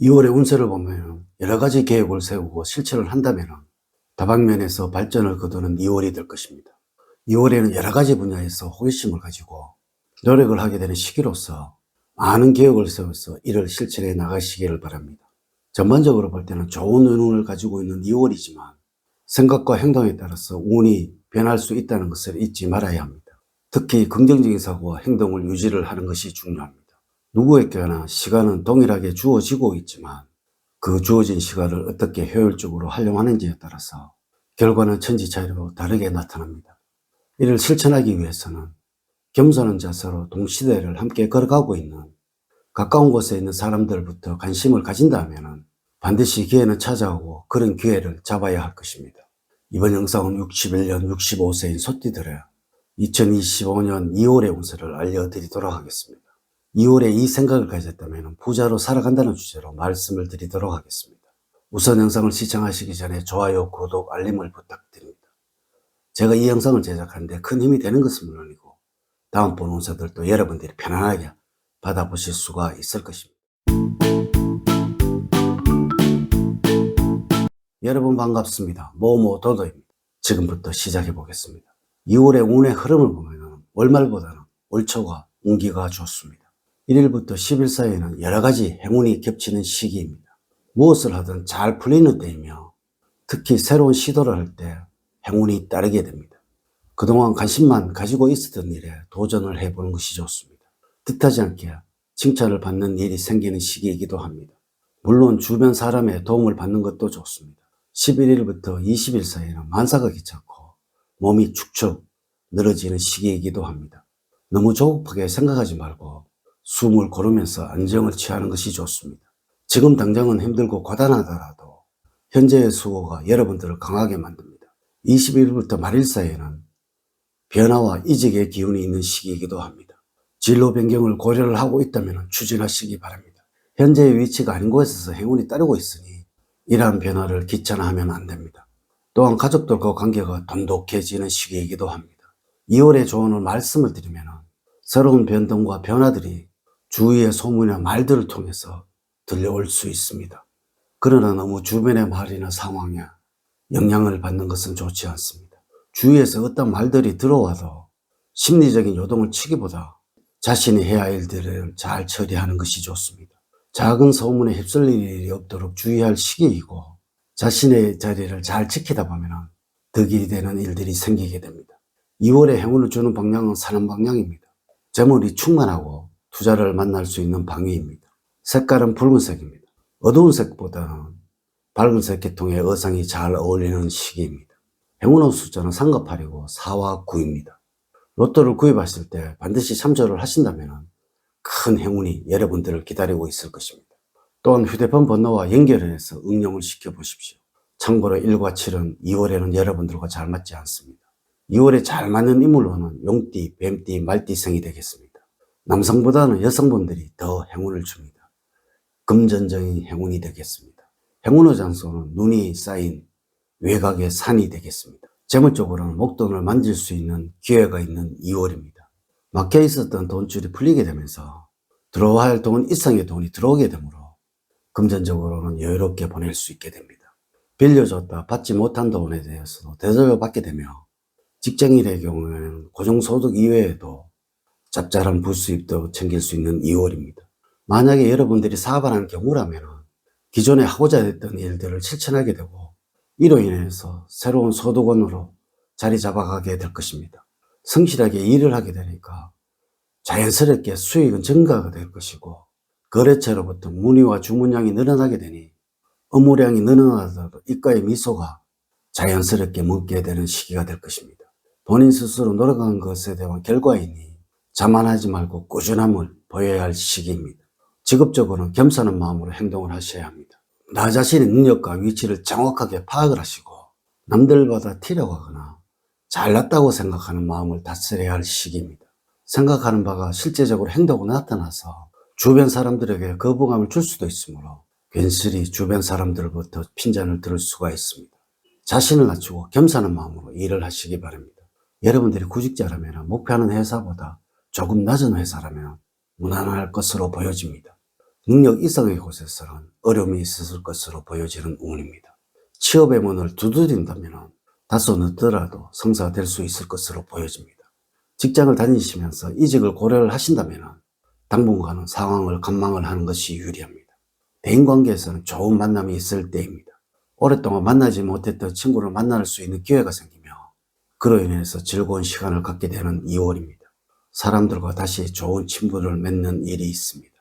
2월의 운세를 보면 여러 가지 계획을 세우고 실천을 한다면 다방면에서 발전을 거두는 2월이 될 것입니다. 2월에는 여러 가지 분야에서 호기심을 가지고 노력을 하게 되는 시기로서 많은 계획을 세워서 이를 실천해 나가시기를 바랍니다. 전반적으로 볼 때는 좋은 운을 가지고 있는 2월이지만 생각과 행동에 따라서 운이 변할 수 있다는 것을 잊지 말아야 합니다. 특히 긍정적인 사고와 행동을 유지를 하는 것이 중요합니다. 누구에게나 시간은 동일하게 주어지고 있지만 그 주어진 시간을 어떻게 효율적으로 활용하는지에 따라서 결과는 천지차이로 다르게 나타납니다. 이를 실천하기 위해서는 겸손한 자세로 동시대를 함께 걸어가고 있는 가까운 곳에 있는 사람들부터 관심을 가진다면 반드시 기회는 찾아오고 그런 기회를 잡아야 할 것입니다. 이번 영상은 61년 65세인 소띠들의 2025년 2월의 운세를 알려드리도록 하겠습니다. 2월에 이 생각을 가졌다면 부자로 살아간다는 주제로 말씀을 드리도록 하겠습니다. 우선 영상을 시청하시기 전에 좋아요, 구독, 알림을 부탁드립니다. 제가 이 영상을 제작하는데 큰 힘이 되는 것은 물론이고 다음번 운세들도 여러분들이 편안하게 받아보실 수가 있을 것입니다. 여러분 반갑습니다. 모모도도입니다. 지금부터 시작해 보겠습니다. 2월의 운의 흐름을 보면 월말보다는 월초가 운기가 좋습니다. 1일부터 10일 사이에는 여러 가지 행운이 겹치는 시기입니다. 무엇을 하든 잘 풀리는 때이며 특히 새로운 시도를 할 때 행운이 따르게 됩니다. 그동안 관심만 가지고 있었던 일에 도전을 해보는 것이 좋습니다. 뜻하지 않게 칭찬을 받는 일이 생기는 시기이기도 합니다. 물론 주변 사람의 도움을 받는 것도 좋습니다. 11일부터 20일 사이에는 만사가 귀찮고 몸이 축축 늘어지는 시기이기도 합니다. 너무 조급하게 생각하지 말고 숨을 고르면서 안정을 취하는 것이 좋습니다. 지금 당장은 힘들고 고단하더라도 현재의 수고가 여러분들을 강하게 만듭니다. 20일부터 말일 사이에는 변화와 이직의 기운이 있는 시기이기도 합니다. 진로 변경을 고려를 하고 있다면 추진하시기 바랍니다. 현재의 위치가 아닌 곳에서 행운이 따르고 있으니 이러한 변화를 귀찮아하면 안 됩니다. 또한 가족들과 관계가 돈독해지는 시기이기도 합니다. 2월의 조언을 말씀을 드리면 새로운 변동과 변화들이 주위의 소문이나 말들을 통해서 들려올 수 있습니다. 그러나 너무 주변의 말이나 상황에 영향을 받는 것은 좋지 않습니다. 주위에서 어떤 말들이 들어와도 심리적인 요동을 치기보다 자신이 해야 할 일들을 잘 처리하는 것이 좋습니다. 작은 소문에 휩쓸릴 일이 없도록 주의할 시기이고 자신의 자리를 잘 지키다 보면 득이 되는 일들이 생기게 됩니다. 2월에 행운을 주는 방향은 사는 방향입니다. 재물이 충만하고 투자를 만날 수 있는 방위입니다. 색깔은 붉은색입니다. 어두운 색보다는 밝은색 계통의 의상이 잘 어울리는 시기입니다. 행운의 숫자는 삼각팔이고 4와 9입니다. 로또를 구입하실 때 반드시 참조를 하신다면 큰 행운이 여러분들을 기다리고 있을 것입니다. 또한 휴대폰 번호와 연결해서 응용을 시켜보십시오. 참고로 1과 7은 2월에는 여러분들과 잘 맞지 않습니다. 2월에 잘 맞는 인물로는 용띠, 뱀띠, 말띠생이 되겠습니다. 남성보다는 여성분들이 더 행운을 줍니다. 금전적인 행운이 되겠습니다. 행운의 장소는 눈이 쌓인 외곽의 산이 되겠습니다. 재물적으로는 목돈을 만질 수 있는 기회가 있는 2월입니다. 막혀 있었던 돈줄이 풀리게 되면서 들어와야 할 돈 이상의 돈이 들어오게 되므로 금전적으로는 여유롭게 보낼 수 있게 됩니다. 빌려줬다 받지 못한 돈에 대해서도 되돌려받게 되며 직장인의 경우에는 고정소득 이외에도 짭짤한 부수입도 챙길 수 있는 2월입니다. 만약에 여러분들이 사업을 하는 경우라면 기존에 하고자 했던 일들을 실천하게 되고 이로 인해서 새로운 소득원으로 자리 잡아가게 될 것입니다. 성실하게 일을 하게 되니까 자연스럽게 수익은 증가가 될 것이고 거래처로부터 문의와 주문량이 늘어나게 되니 업무량이 늘어나더라도 입가의 미소가 자연스럽게 묻게 되는 시기가 될 것입니다. 본인 스스로 노력한 것에 대한 결과이니 자만하지 말고 꾸준함을 보여야 할 시기입니다. 직업적으로는 겸손한 마음으로 행동을 하셔야 합니다. 나 자신의 능력과 위치를 정확하게 파악을 하시고 남들보다 튀려고 하거나 잘났다고 생각하는 마음을 다스려야 할 시기입니다. 생각하는 바가 실제적으로 행동으로 나타나서 주변 사람들에게 거부감을 줄 수도 있으므로 괜스레 주변 사람들로부터 핀잔을 들을 수가 있습니다. 자신을 낮추고 겸손한 마음으로 일을 하시기 바랍니다. 여러분들이 구직자라면 목표하는 회사보다 조금 낮은 회사라면 무난할 것으로 보여집니다. 능력 이상의 곳에서는 어려움이 있었을 것으로 보여지는 운입니다. 취업의 문을 두드린다면 다소 늦더라도 성사가 될 수 있을 것으로 보여집니다. 직장을 다니시면서 이직을 고려를 하신다면 당분간은 상황을 관망을 하는 것이 유리합니다. 대인관계에서는 좋은 만남이 있을 때입니다. 오랫동안 만나지 못했던 친구를 만날 수 있는 기회가 생기며 그로 인해서 즐거운 시간을 갖게 되는 2월입니다. 사람들과 다시 좋은 친분을 맺는 일이 있습니다.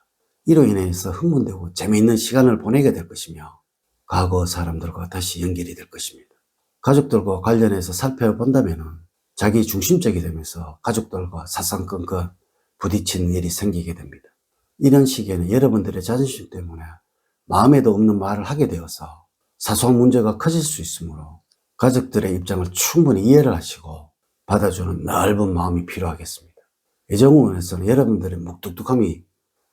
이로 인해서 흥분되고 재미있는 시간을 보내게 될 것이며 과거 사람들과 다시 연결이 될 것입니다. 가족들과 관련해서 살펴본다면 자기 중심적이 되면서 가족들과 사상건건 부딪히는 일이 생기게 됩니다. 이런 시기에는 여러분들의 자존심 때문에 마음에도 없는 말을 하게 되어서 사소한 문제가 커질 수 있으므로 가족들의 입장을 충분히 이해를 하시고 받아주는 넓은 마음이 필요하겠습니다. 애정운에서는 여러분들의 묵뚝뚝함이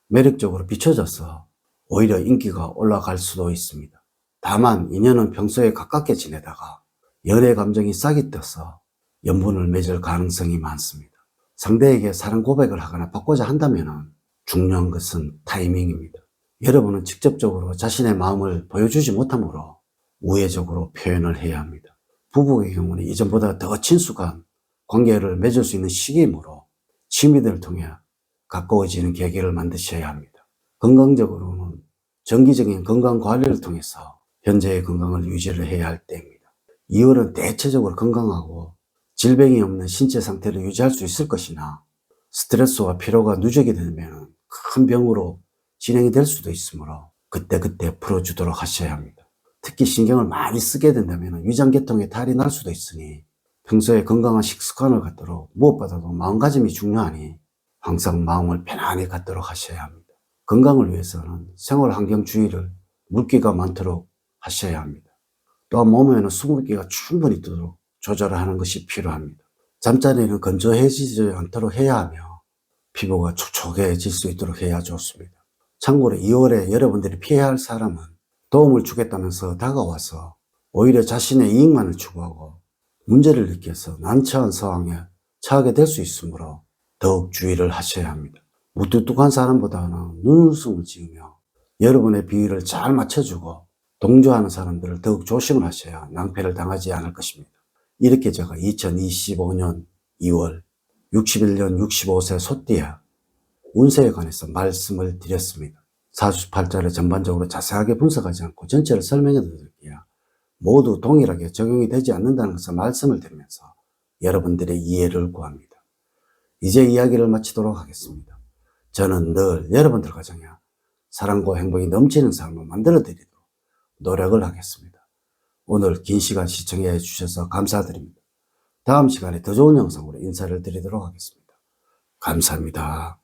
매력적으로 비춰져서 오히려 인기가 올라갈 수도 있습니다. 다만 인연은 평소에 가깝게 지내다가 연애 감정이 싹이 떠서 연분을 맺을 가능성이 많습니다. 상대에게 사랑 고백을 하거나 받고자 한다면 중요한 것은 타이밍입니다. 여러분은 직접적으로 자신의 마음을 보여주지 못하므로 우회적으로 표현을 해야 합니다. 부부의 경우는 이전보다 더 친숙한 관계를 맺을 수 있는 시기이므로 취미들을 통해 가까워지는 계기를 만드셔야 합니다. 건강적으로는 정기적인 건강관리를 통해서 현재의 건강을 유지를 해야 할 때입니다. 2월은 대체적으로 건강하고 질병이 없는 신체 상태를 유지할 수 있을 것이나 스트레스와 피로가 누적이 되면 큰 병으로 진행이 될 수도 있으므로 그때그때 풀어주도록 하셔야 합니다. 특히 신경을 많이 쓰게 된다면 위장계통에 탈이 날 수도 있으니 평소에 건강한 식습관을 갖도록 무엇보다도 마음가짐이 중요하니 항상 마음을 편안히 갖도록 하셔야 합니다. 건강을 위해서는 생활환경 주의를 물기가 많도록 하셔야 합니다. 또한 몸에는 수분기가 충분히 있도록 조절을 하는 것이 필요합니다. 잠자리는 건조해지지 않도록 해야 하며 피부가 촉촉해질 수 있도록 해야 좋습니다. 참고로 2월에 여러분들이 피해야 할 사람은 도움을 주겠다면서 다가와서 오히려 자신의 이익만을 추구하고 문제를 느껴서 난처한 상황에 처하게 될 수 있으므로 더욱 주의를 하셔야 합니다. 무뚝뚝한 사람보다는 눈웃음을 지으며 여러분의 비위를 잘 맞춰주고 동조하는 사람들을 더욱 조심을 하셔야 낭패를 당하지 않을 것입니다. 이렇게 제가 2025년 2월 61년 65세 소띠의 운세에 관해서 말씀을 드렸습니다. 사주팔자를 전반적으로 자세하게 분석하지 않고 전체를 설명해 드릴게요. 모두 동일하게 적용이 되지 않는다는 것을 말씀을 드리면서 여러분들의 이해를 구합니다. 이제 이야기를 마치도록 하겠습니다. 저는 늘 여러분들 가정에 사랑과 행복이 넘치는 삶을 만들어 드리도록 노력을 하겠습니다. 오늘 긴 시간 시청해 주셔서 감사드립니다. 다음 시간에 더 좋은 영상으로 인사를 드리도록 하겠습니다. 감사합니다.